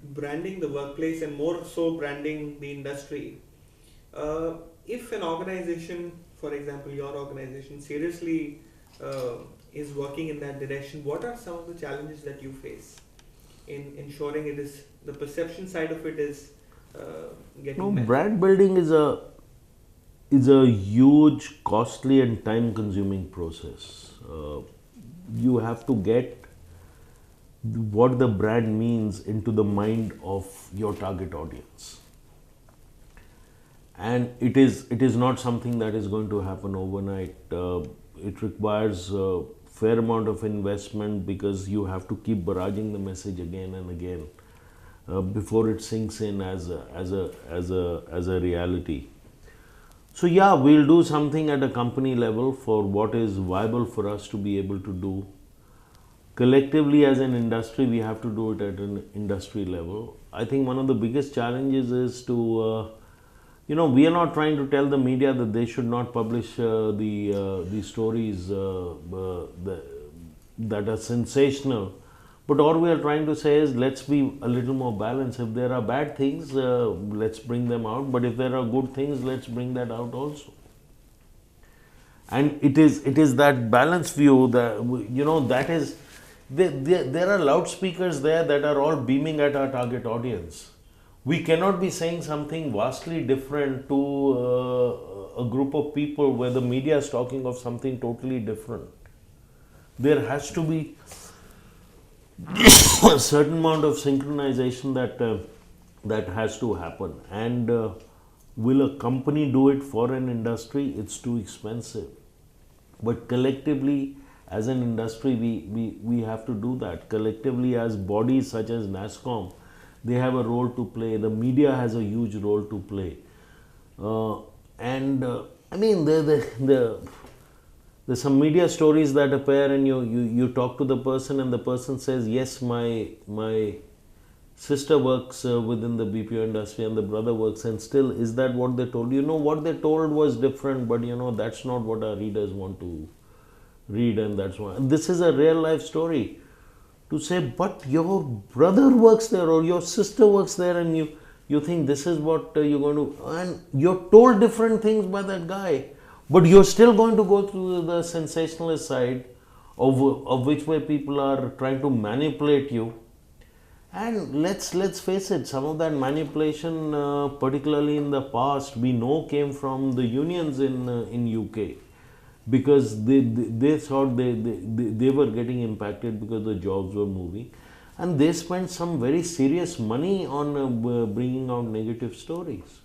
branding the workplace and more so branding the industry. Uh, if an organization, for example, your organization, seriously uh, is working in that direction, what are some of the challenges that you face in ensuring it is the perception side of it is No, getting met? brand building is a huge, costly, and time-consuming process. You have to get what the brand means into the mind of your target audience, and it is not something that is going to happen overnight. It requires a fair amount of investment because you have to keep barraging the message again and again before it sinks in as a reality. So yeah, we'll do something at a company level for what is viable for us to be able to do. Collectively as an industry, we have to do it at an industry level. I think one of the biggest challenges is to we are not trying to tell the media that they should not publish the stories that are sensational, but all we are trying to say is let's be a little more balanced. If there are bad things, let's bring them out, but if there are good things, let's bring that out also. And it is that balanced view that that is there are loudspeakers there that are all beaming at our target audience. We cannot be saying something vastly different to a group of people where the media is talking of something totally different. There has to be a certain amount of synchronization that has to happen. And will a company do it for an industry? It's too expensive. But collectively, as an industry, we have to do that. Collectively, as bodies such as NASSCOM, they have a role to play. The media has a huge role to play. And I mean, there's some media stories that appear, and you talk to the person, and the person says, yes, my sister works within the BPO industry and the brother works, and still, is that what they told you? No, what they told was different, but that's not what our readers want to read, and that's why. And this is a real life story. To say, but your brother works there or your sister works there, and you think this is what you're going to, and you're told different things by that guy, but you're still going to go through the sensationalist side of which way people are trying to manipulate you. And let's face it, some of that manipulation, particularly in the past, we know came from the unions in UK, because they thought they were getting impacted because the jobs were moving, and they spent some very serious money on bringing out negative stories.